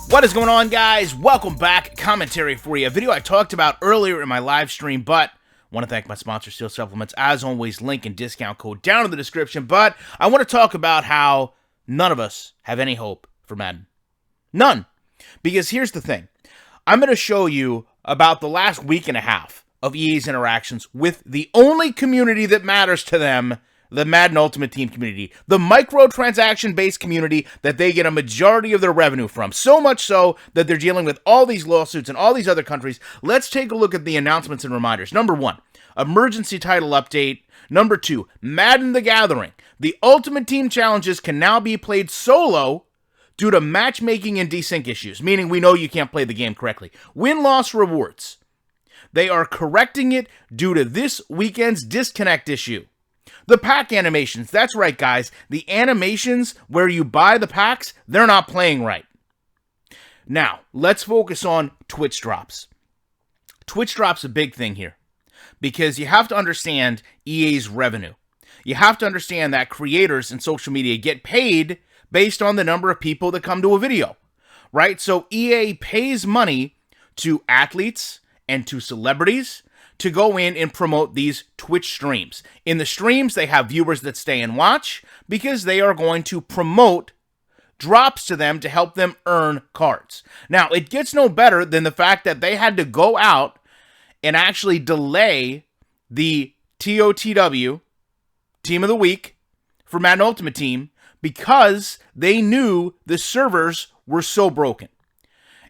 What is going on, guys? Welcome back. Commentary for you. A video I talked about earlier in my live stream, but want to thank my sponsor, Steel Supplements. As always, link and discount code down in the description. But I want to talk about how none of us have any hope for Madden. None. Because here's the thing. I'm going to show you about the last week and a half of EA's interactions with the only community that matters to them, the Madden Ultimate Team community, the microtransaction-based community that they get a majority of their revenue from. So much so that they're dealing with all these lawsuits in all these other countries. Let's take a look at the announcements and reminders. Number 1, emergency title update. Number 2, Madden the Gathering. The Ultimate Team challenges can now be played solo due to matchmaking and desync issues, meaning we know you can't play the game correctly. Win-loss rewards. They are correcting it due to this weekend's disconnect issue. The pack animations, that's right, guys. The animations where you buy the packs, they're not playing right. Now, let's focus on Twitch drops. Twitch drops a big thing here because you have to understand EA's revenue. You have to understand that creators in social media get paid based on the number of people that come to a video, right? So EA pays money to athletes and to celebrities to go in and promote these Twitch streams. In the streams, they have viewers that stay and watch because they are going to promote drops to them to help them earn cards. Now, it gets no better than the fact that they had to go out and actually delay the TOTW, Team of the Week, for Madden Ultimate Team because they knew the servers were so broken.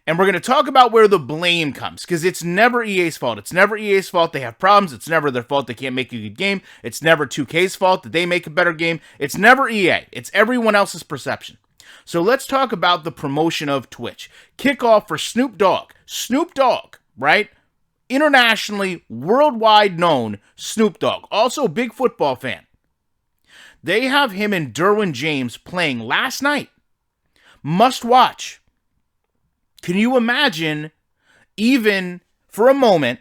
And we're going to talk about where the blame comes, because it's never EA's fault. It's never EA's fault they have problems. It's never their fault they can't make a good game. It's never 2K's fault that they make a better game. It's never EA. It's everyone else's perception. So let's talk about the promotion of Twitch. Kickoff for Snoop Dogg. Snoop Dogg, right? Internationally, worldwide known Snoop Dogg. Also a big football fan. They have him and Derwin James playing last night. Must watch. Can you imagine, even for a moment,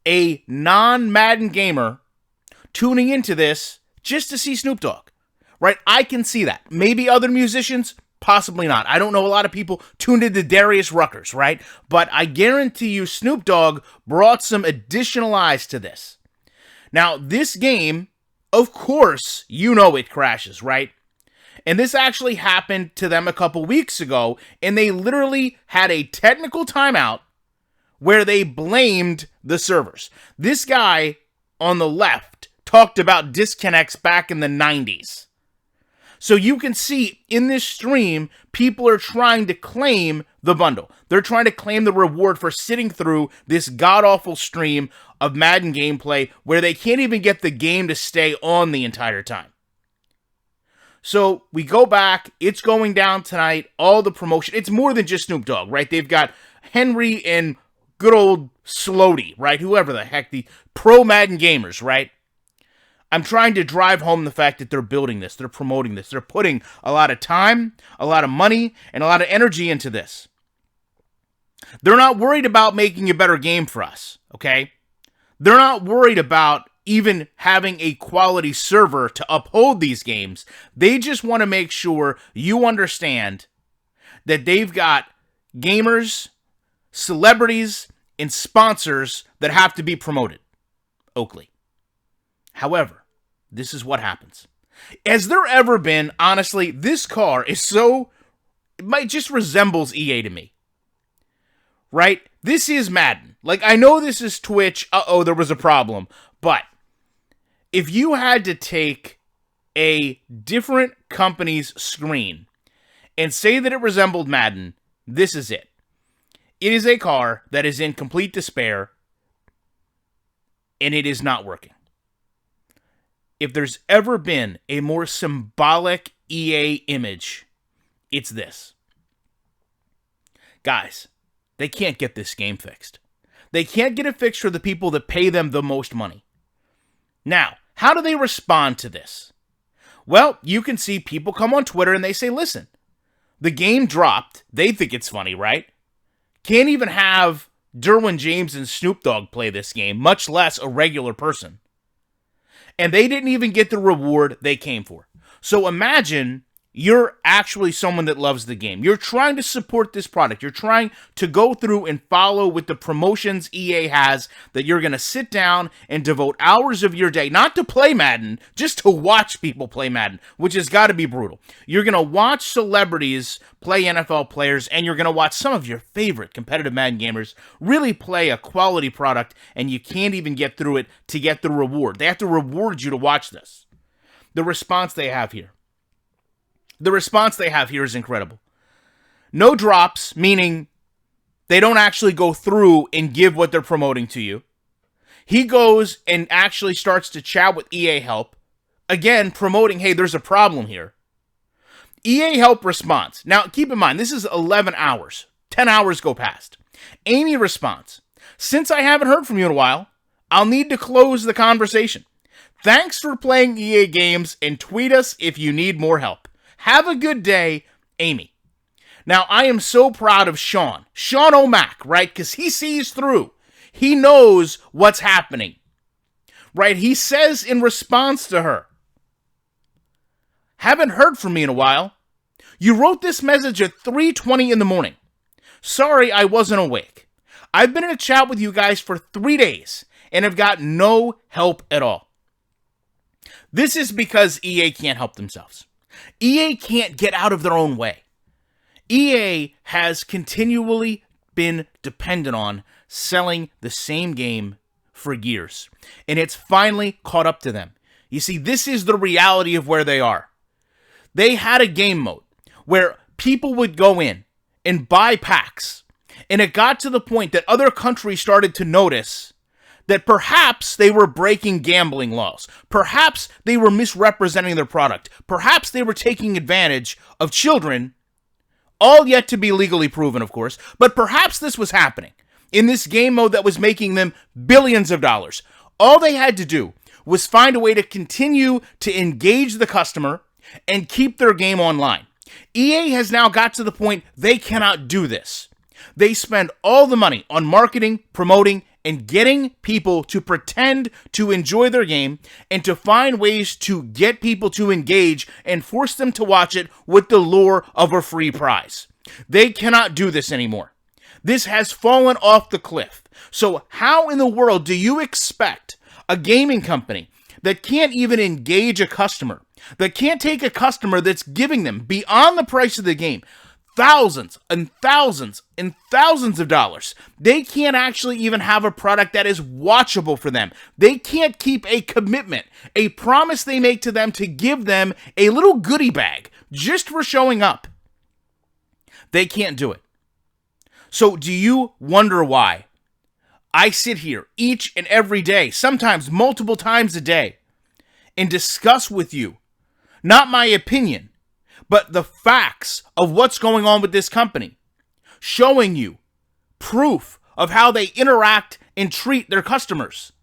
a non-Madden gamer tuning into this just to see Snoop Dogg? Right? I can see that. Maybe other musicians, possibly not. I don't know a lot of people tuned into Darius Ruckers, right? But I guarantee you Snoop Dogg brought some additional eyes to this. Now, this game, of course, you know it crashes, right? And this actually happened to them a couple weeks ago, and they literally had a technical timeout where they blamed the servers. This guy on the left talked about disconnects back in the 90s. So you can see in this stream, people are trying to claim the bundle. They're trying to claim the reward for sitting through this god-awful stream of Madden gameplay where they can't even get the game to stay on the entire time. So we go back, it's going down tonight, all the promotion. It's more than just Snoop Dogg, right? They've got Henry and good old Slody, right? Whoever the heck, the pro Madden gamers, right? I'm trying to drive home the fact that they're building this, they're promoting this, they're putting a lot of time, a lot of money, and a lot of energy into this. They're not worried about making a better game for us, okay? They're not worried about even having a quality server to uphold these games. They just want to make sure you understand that they've got gamers, celebrities, and sponsors that have to be promoted. Oakley. However, this is what happens. Has there ever been, honestly, this car is so, it might just resembles EA to me. Right? This is Madden. Like, I know this is Twitch. Uh-oh, there was a problem. But if you had to take a different company's screen and say that it resembled Madden, this is it. It is a car that is in complete despair, and it is not working. If there's ever been a more symbolic EA image, it's this. Guys, they can't get this game fixed. They can't get it fixed for the people that pay them the most money. Now, how do they respond to this? Well, you can see people come on Twitter and they say, listen, the game dropped. They think it's funny, right? Can't even have Derwin James and Snoop Dogg play this game, much less a regular person. And they didn't even get the reward they came for. So imagine you're actually someone that loves the game. You're trying to support this product. You're trying to go through and follow with the promotions EA has, that you're going to sit down and devote hours of your day, not to play Madden, just to watch people play Madden, which has got to be brutal. You're going to watch celebrities play NFL players, and you're going to watch some of your favorite competitive Madden gamers really play a quality product, and you can't even get through it to get the reward. They have to reward you to watch this. The response they have here. The response they have here is incredible. No drops, meaning they don't actually go through and give what they're promoting to you. He goes and actually starts to chat with EA Help, again promoting, hey, there's a problem here. EA Help responds. Now, keep in mind, this is 11 hours. 10 hours go past. Amy responds, since I haven't heard from you in a while, I'll need to close the conversation. Thanks for playing EA games, and tweet us if you need more help. Have a good day, Amy. Now, I am so proud of Sean O'Mac, right? Because he sees through. He knows what's happening, right? He says in response to her, haven't heard from me in a while. You wrote this message at 3:20 in the morning. Sorry I wasn't awake. I've been in a chat with you guys for 3 days and have got no help at all. This is because EA can't help themselves. EA can't get out of their own way. EA has continually been dependent on selling the same game for years, and it's finally caught up to them. You see, this is the reality of where they are. They had a game mode where people would go in and buy packs, and it got to the point that other countries started to notice that perhaps they were breaking gambling laws. Perhaps they were misrepresenting their product. Perhaps they were taking advantage of children, all yet to be legally proven, of course. But perhaps this was happening in this game mode that was making them billions of dollars. All they had to do was find a way to continue to engage the customer and keep their game online. EA has now got to the point they cannot do this. They spend all the money on marketing, promoting, and getting people to pretend to enjoy their game and to find ways to get people to engage and force them to watch it with the lure of a free prize. They cannot do this anymore. This has fallen off the cliff. So how in the world do you expect a gaming company that can't even engage a customer, that can't take a customer that's giving them beyond the price of the game thousands and thousands and thousands of dollars. They can't actually even have a product that is watchable for them. They can't keep a commitment, a promise they make to them to give them a little goodie bag just for showing up. They can't do it. So do you wonder why I sit here each and every day, sometimes multiple times a day, and discuss with you, not my opinion, but the facts of what's going on with this company, showing you proof of how they interact and treat their customers?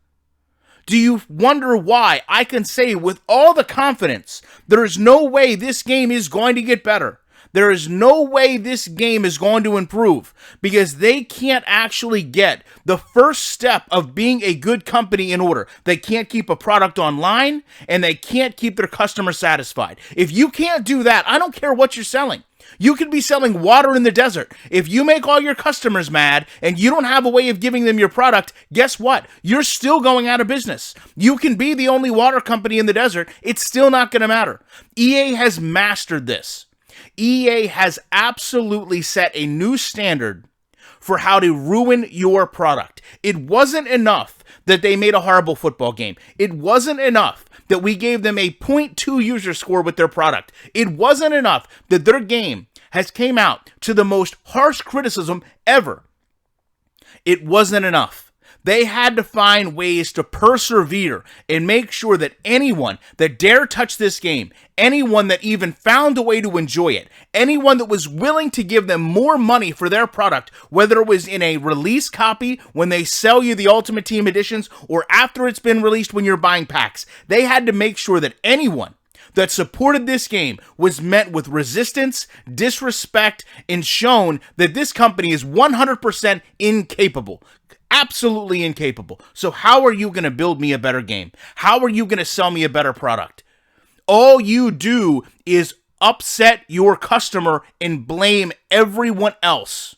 Do you wonder why I can say with all the confidence there is no way this game is going to get better? There is no way this game is going to improve, because they can't actually get the first step of being a good company in order. They can't keep a product online, and they can't keep their customers satisfied. If you can't do that, I don't care what you're selling. You could be selling water in the desert. If you make all your customers mad and you don't have a way of giving them your product, guess what? You're still going out of business. You can be the only water company in the desert. It's still not going to matter. EA has mastered this. EA has absolutely set a new standard for how to ruin your product. It wasn't enough that they made a horrible football game. It wasn't enough that we gave them a 0.2 user score with their product. It wasn't enough that their game has came out to the most harsh criticism ever. It wasn't enough. They had to find ways to persevere and make sure that anyone that dare touch this game, anyone that even found a way to enjoy it, anyone that was willing to give them more money for their product, whether it was in a release copy when they sell you the Ultimate Team editions or after it's been released when you're buying packs, they had to make sure that anyone that supported this game was met with resistance, disrespect, and shown that this company is 100% incapable. Absolutely incapable. So how are you going to build me a better game? How are you going to sell me a better product? All you do is upset your customer and blame everyone else.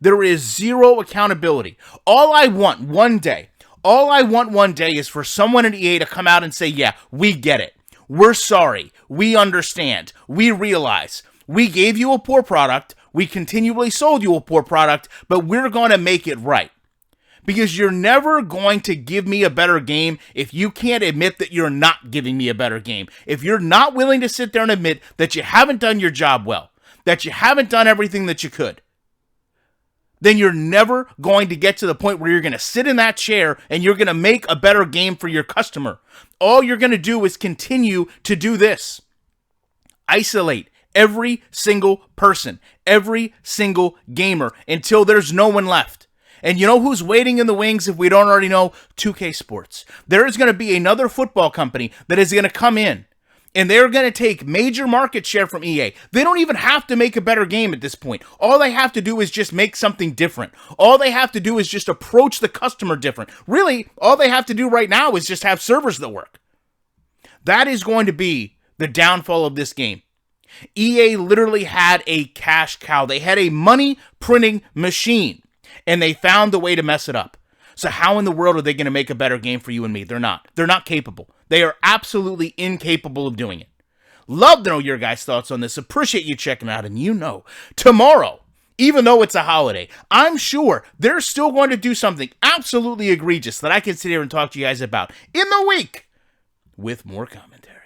There is zero accountability. All I want one day is for someone at EA to come out and say, yeah, we get it. We're sorry. We understand. We realize. We gave you a poor product. We continually sold you a poor product, but we're going to make it right. Because you're never going to give me a better game if you can't admit that you're not giving me a better game. If you're not willing to sit there and admit that you haven't done your job well, that you haven't done everything that you could, then you're never going to get to the point where you're going to sit in that chair and you're going to make a better game for your customer. All you're going to do is continue to do this. Isolate every single person, every single gamer until there's no one left. And you know who's waiting in the wings if we don't already know? 2K Sports. There is going to be another football company that is going to come in, and they're going to take major market share from EA. They don't even have to make a better game at this point. All they have to do is just make something different. All they have to do is just approach the customer different. Really, all they have to do right now is just have servers that work. That is going to be the downfall of this game. EA literally had a cash cow. They had a money printing machine. And they found the way to mess it up. So how in the world are they going to make a better game for you and me? They're not. They're not capable. They are absolutely incapable of doing it. Love to know your guys' thoughts on this. Appreciate you checking out. And you know, tomorrow, even though it's a holiday, I'm sure they're still going to do something absolutely egregious that I can sit here and talk to you guys about in the week with more commentary.